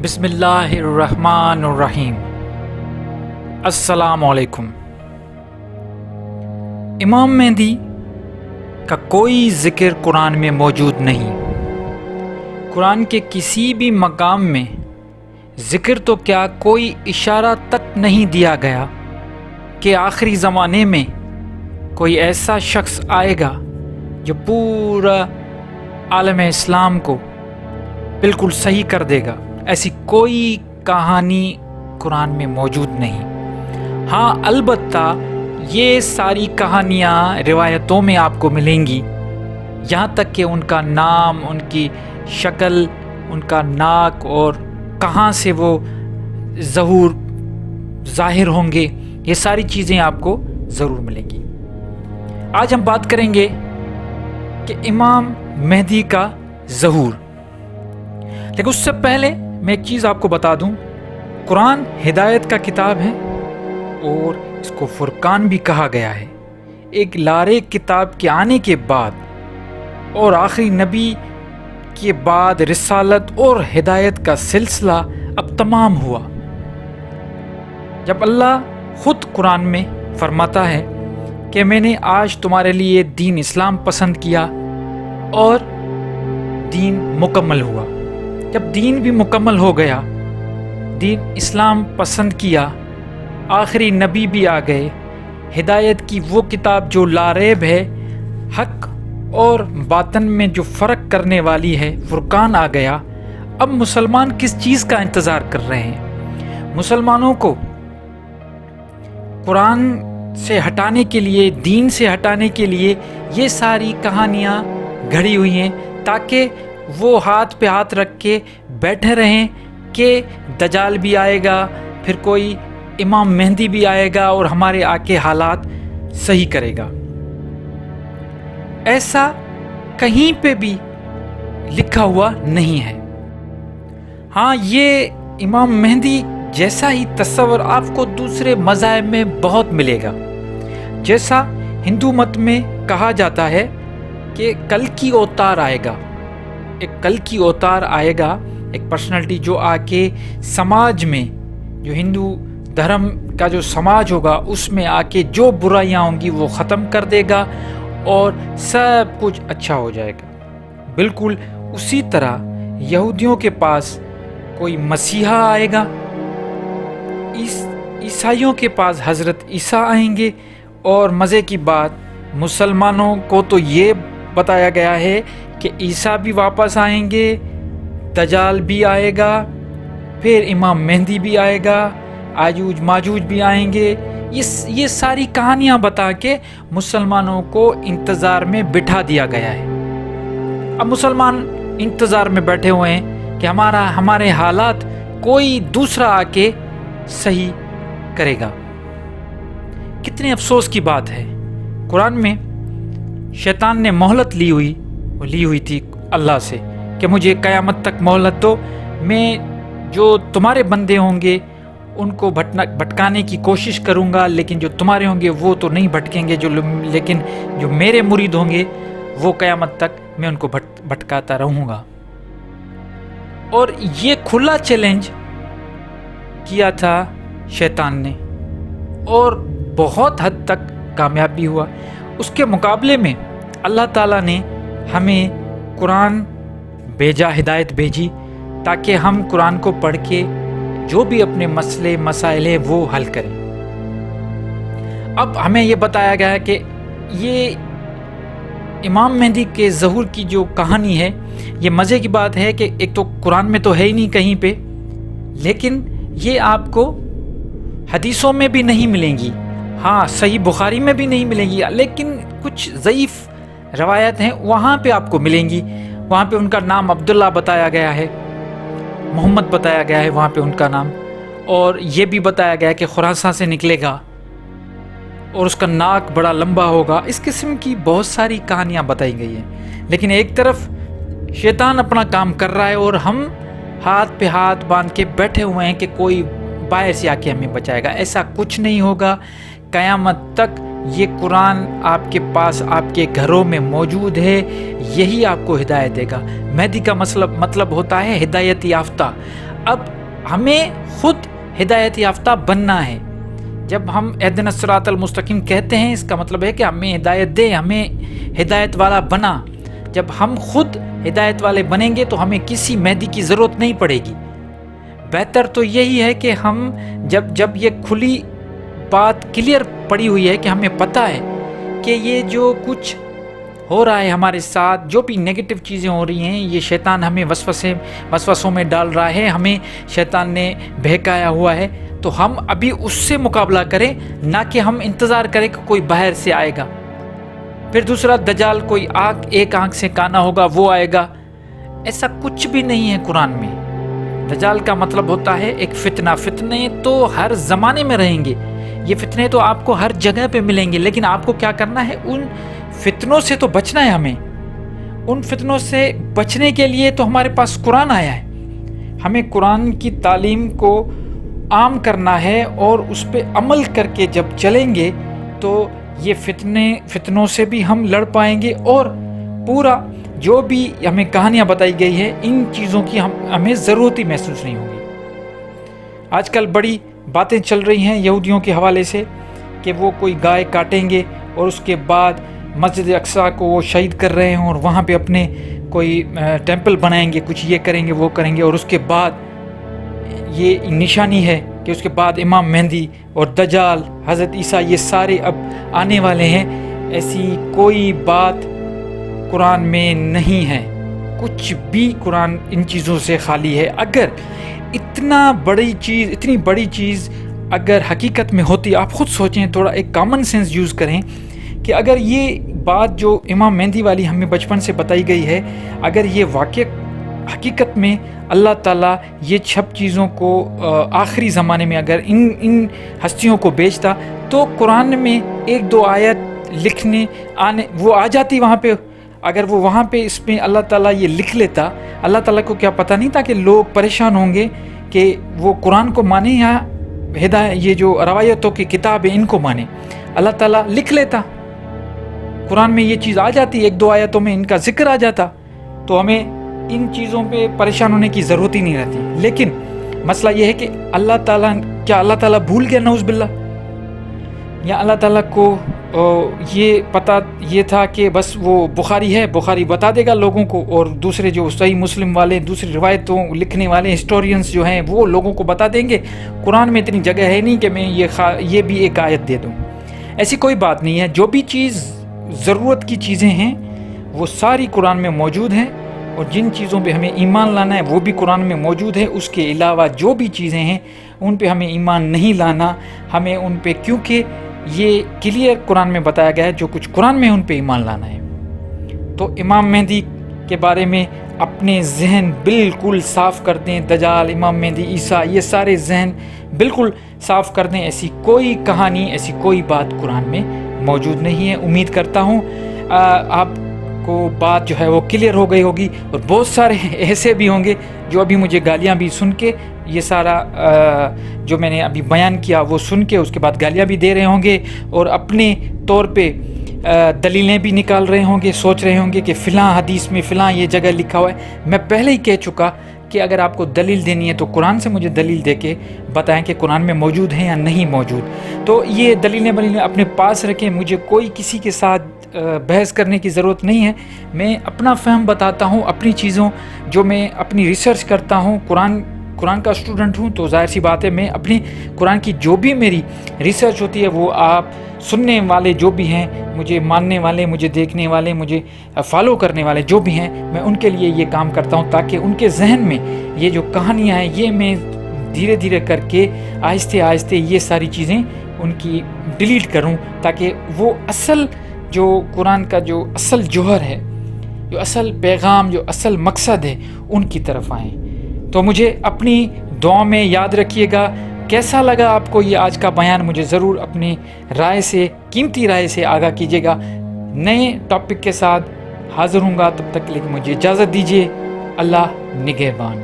بسم اللہ الرحمن الرحیم۔ السلام علیکم۔ امام مہدی کا کوئی ذکر قرآن میں موجود نہیں۔ قرآن کے کسی بھی مقام میں ذکر تو کیا کوئی اشارہ تک نہیں دیا گیا کہ آخری زمانے میں کوئی ایسا شخص آئے گا جو پورا عالم اسلام کو بالکل صحیح کر دے گا۔ ایسی کوئی کہانی قرآن میں موجود نہیں۔ ہاں، البتہ یہ ساری کہانیاں روایتوں میں آپ کو ملیں گی، یہاں تک کہ ان کا نام، ان کی شکل، ان کا ناک اور کہاں سے وہ ظاہر ہوں گے، یہ ساری چیزیں آپ کو ضرور ملیں گی۔ آج ہم بات کریں گے کہ امام مہدی کا ظہور، لیکن اس سے پہلے میں ایک چیز آپ کو بتا دوں، قرآن ہدایت کا کتاب ہے اور اس کو فرقان بھی کہا گیا ہے۔ ایک لارے کتاب کے آنے کے بعد اور آخری نبی کے بعد رسالت اور ہدایت کا سلسلہ اب تمام ہوا، جب اللہ خود قرآن میں فرماتا ہے کہ میں نے آج تمہارے لیے دین اسلام پسند کیا اور دین مکمل ہوا۔ جب دین بھی مکمل ہو گیا، دین اسلام پسند کیا، آخری نبی بھی آ گئے، ہدایت کی وہ کتاب جو لاریب ہے، حق اور باطن میں جو فرق کرنے والی ہے، فرقان آ گیا۔ اب مسلمان کس چیز کا انتظار کر رہے ہیں؟ مسلمانوں کو قرآن سے ہٹانے کے لیے، دین سے ہٹانے کے لیے یہ ساری کہانیاں گھڑی ہوئی ہیں تاکہ وہ ہاتھ پہ ہاتھ رکھ کے بیٹھے رہیں کہ دجال بھی آئے گا، پھر کوئی امام مہدی بھی آئے گا اور ہمارے آکے حالات صحیح کرے گا۔ ایسا کہیں پہ بھی لکھا ہوا نہیں ہے۔ ہاں، یہ امام مہدی جیسا ہی تصور آپ کو دوسرے مذاہب میں بہت ملے گا۔ جیسا ہندو مت میں کہا جاتا ہے کہ کل کی اوتار آئے گا، ایک کل کی اوتار آئے گا، ایک پرسنالٹی جو آ کے سماج میں، جو ہندو دھرم کا جو سماج ہوگا اس میں آ کے جو برائیاں ہوں گی وہ ختم کر دے گا اور سب کچھ اچھا ہو جائے گا۔ بالکل اسی طرح یہودیوں کے پاس کوئی مسیحا آئے گا، عیسائیوں کے پاس حضرت عیسیٰ آئیں گے، اور مزے کی بات مسلمانوں کو تو یہ بتایا گیا ہے کہ عیسیٰ بھی واپس آئیں گے، دجال بھی آئے گا، پھر امام مہدی بھی آئے گا، آجوج ماجوج بھی آئیں گے۔ یہ ساری کہانیاں بتا کے مسلمانوں کو انتظار میں بٹھا دیا گیا ہے۔ اب مسلمان انتظار میں بیٹھے ہوئے ہیں کہ ہمارے حالات کوئی دوسرا آ کے صحیح کرے گا۔ کتنے افسوس کی بات ہے، قرآن میں شیطان نے مہلت لی ہوئی تھی اللہ سے کہ مجھے قیامت تک مہلت دو، میں جو تمہارے بندے ہوں گے ان کو بھٹکانے کی کوشش کروں گا، لیکن جو تمہارے ہوں گے وہ تو نہیں بھٹکیں گے، لیکن جو میرے مرید ہوں گے وہ قیامت تک میں ان کو بھٹکاتا رہوں گا۔ اور یہ کھلا چیلنج کیا تھا شیطان نے اور بہت حد تک کامیاب بھی ہوا۔ اس کے مقابلے میں اللہ تعالیٰ نے ہمیں قرآن بھیجا، ہدایت بھیجی، تاکہ ہم قرآن کو پڑھ کے جو بھی اپنے مسئلے مسائل ہیں وہ حل کریں۔ اب ہمیں یہ بتایا گیا ہے کہ یہ امام مہدی کے ظہور کی جو کہانی ہے، یہ مزے کی بات ہے کہ ایک تو قرآن میں تو ہے ہی نہیں کہیں پہ، لیکن یہ آپ کو حدیثوں میں بھی نہیں ملیں گی۔ ہاں، صحیح بخاری میں بھی نہیں ملیں گی، لیکن کچھ ضعیف روایت ہیں وہاں پہ آپ کو ملیں گی۔ وہاں پہ ان کا نام عبداللہ بتایا گیا ہے، محمد بتایا گیا ہے وہاں پہ ان کا نام، اور یہ بھی بتایا گیا ہے کہ خراساں سے نکلے گا اور اس کا ناک بڑا لمبا ہوگا۔ اس قسم کی بہت ساری کہانیاں بتائی گئی ہیں، لیکن ایک طرف شیطان اپنا کام کر رہا ہے اور ہم ہاتھ پہ ہاتھ باندھ کے بیٹھے ہوئے ہیں کہ کوئی باہر سے آ کے ہمیں بچائے گا۔ ایسا کچھ نہیں ہوگا۔ قیامت تک یہ قرآن آپ کے پاس، آپ کے گھروں میں موجود ہے، یہی آپ کو ہدایت دے گا۔ مہدی کا مطلب ہوتا ہے ہدایت یافتہ۔ اب ہمیں خود ہدایت یافتہ بننا ہے. جب ہم اہدنا الصراط المستقیم کہتے ہیں، اس کا مطلب ہے کہ ہمیں ہدایت دے، ہمیں ہدایت والا بنا. جب ہم خود ہدایت والے بنیں گے تو ہمیں کسی مہدی کی ضرورت نہیں پڑے گی. بہتر تو یہی ہے کہ ہم جب یہ کھلی بات کلیئر پڑی ہوئی ہے کہ ہمیں پتہ ہے کہ یہ جو کچھ ہو رہا ہے ہمارے ساتھ، جو بھی نیگیٹو چیزیں ہو رہی ہیں، یہ شیطان ہمیں وسوسوں میں ڈال رہا ہے، ہمیں شیطان نے بہکایا ہوا ہے، تو ہم ابھی اس سے مقابلہ کریں، نہ کہ ہم انتظار کریں کہ کوئی باہر سے آئے گا. پھر دوسرا، دجال کوئی ایک آنکھ سے کانا ہوگا وہ آئے گا. ایسا کچھ بھی نہیں ہے قرآن میں. دجال کا مطلب ہوتا ہے ایک فتنہ. فتنے تو ہر زمانے میں رہیں گے، یہ فتنے تو آپ کو ہر جگہ پہ ملیں گے، لیکن آپ کو کیا کرنا ہے؟ ان فتنوں سے تو بچنا ہے. ہمیں ان فتنوں سے بچنے کے لیے تو ہمارے پاس قرآن آیا ہے. ہمیں قرآن کی تعلیم کو عام کرنا ہے، اور اس پہ عمل کر کے جب چلیں گے تو یہ فتنوں سے بھی ہم لڑ پائیں گے، اور پورا جو بھی ہمیں کہانیاں بتائی گئی ہے ان چیزوں کی ہمیں ضرورت ہی محسوس نہیں ہوگی. آج کل بڑی باتیں چل رہی ہیں یہودیوں کے حوالے سے کہ وہ کوئی گائے کاٹیں گے اور اس کے بعد مسجد اقصیٰ کو وہ شہید کر رہے ہیں، اور وہاں پہ اپنے کوئی ٹیمپل بنائیں گے، کچھ یہ کریں گے وہ کریں گے، اور اس کے بعد یہ نشانی ہے کہ اس کے بعد امام مہدی اور دجال، حضرت عیسیٰ، یہ سارے اب آنے والے ہیں. ایسی کوئی بات قرآن میں نہیں ہے. کچھ بھی قرآن ان چیزوں سے خالی ہے. اگر اتنی بڑی چیز اگر حقیقت میں ہوتی، آپ خود سوچیں، تھوڑا ایک کامن سینس یوز کریں کہ اگر یہ بات جو امام مہدی والی ہمیں بچپن سے بتائی گئی ہے، اگر یہ واقع حقیقت میں اللہ تعالیٰ یہ سب چیزوں کو آخری زمانے میں اگر ان ہستیوں کو بھیجتا، تو قرآن میں ایک دو آیت لکھنے وہ آ جاتی وہاں پہ. اگر وہ وہاں پہ اس میں اللہ تعالیٰ یہ لکھ لیتا، اللہ تعالیٰ کو کیا پتہ نہیں تھا کہ لوگ پریشان ہوں گے کہ وہ قرآن کو مانیں یا یہ جو روایتوں کی کتاب ہے ان کو مانیں. اللہ تعالیٰ لکھ لیتا، قرآن میں یہ چیز آ جاتی، ایک دو آیتوں میں ان کا ذکر آ جاتا، تو ہمیں ان چیزوں پہ پریشان ہونے کی ضرورت ہی نہیں رہتی. لیکن مسئلہ یہ ہے کہ اللہ تعالیٰ بھول گیا نعوذ باللہ، یا اللہ تعالیٰ کو یہ پتہ یہ تھا کہ بس وہ بخاری بتا دے گا لوگوں کو، اور دوسرے جو صحیح مسلم والے، دوسری روایتوں لکھنے والے ہسٹورینز جو ہیں وہ لوگوں کو بتا دیں گے. قرآن میں اتنی جگہ ہے نہیں کہ میں یہ بھی ایک آیت دے دوں. ایسی کوئی بات نہیں ہے. جو بھی چیز ضرورت کی چیزیں ہیں وہ ساری قرآن میں موجود ہیں، اور جن چیزوں پہ ہمیں ایمان لانا ہے وہ بھی قرآن میں موجود ہے. اس کے علاوہ جو بھی چیزیں ہیں ان پہ ہمیں ایمان نہیں لانا. ہمیں ان پہ، کیونکہ یہ کلیئر قرآن میں بتایا گیا ہے، جو کچھ قرآن میں ان پہ ایمان لانا ہے. تو امام مہدی کے بارے میں اپنے ذہن بالکل صاف کر دیں. دجال، امام مہدی، عیسیٰ، یہ سارے ذہن بالکل صاف کر دیں. ایسی کوئی کہانی، ایسی کوئی بات قرآن میں موجود نہیں ہے. امید کرتا ہوں آپ کو بات جو ہے وہ کلیئر ہو گئی ہوگی. اور بہت سارے ایسے بھی ہوں گے جو ابھی مجھے گالیاں بھی سن کے، یہ سارا جو میں نے ابھی بیان کیا وہ سن کے اس کے بعد گالیاں بھی دے رہے ہوں گے، اور اپنے طور پہ دلیلیں بھی نکال رہے ہوں گے، سوچ رہے ہوں گے کہ فلاں حدیث میں فلاں یہ جگہ لکھا ہوا ہے. میں پہلے ہی کہہ چکا کہ اگر آپ کو دلیل دینی ہے تو قرآن سے مجھے دلیل دے کے بتائیں کہ قرآن میں موجود ہے یا نہیں موجود. تو یہ دلیلیں اپنے پاس رکھیں. مجھے کوئی کسی کے ساتھ بحث کرنے کی ضرورت نہیں ہے. میں اپنا فہم بتاتا ہوں، اپنی چیزوں جو میں اپنی ریسرچ کرتا ہوں. قرآن کا اسٹوڈنٹ ہوں، تو ظاہر سی بات ہے میں اپنی قرآن کی جو بھی میری ریسرچ ہوتی ہے وہ آپ سننے والے جو بھی ہیں، مجھے ماننے والے، مجھے دیکھنے والے، مجھے فالو کرنے والے جو بھی ہیں، میں ان کے لیے یہ کام کرتا ہوں تاکہ ان کے ذہن میں یہ جو کہانیاں ہیں یہ میں دھیرے دھیرے کر کے آہستہ آہستہ یہ ساری چیزیں ان کی ڈیلیٹ کروں، تاکہ وہ اصل جو قرآن کا جو اصل جوہر ہے، جو اصل پیغام، جو اصل مقصد ہے، ان کی طرف آئیں. تو مجھے اپنی دعا میں یاد رکھیے گا. کیسا لگا آپ کو یہ آج کا بیان؟ مجھے ضرور اپنی رائے سے، قیمتی رائے سے آگاہ کیجیے گا. نئے ٹاپک کے ساتھ حاضر ہوں گا، تب تک کے لیے مجھے اجازت دیجیے. اللہ نگہبان.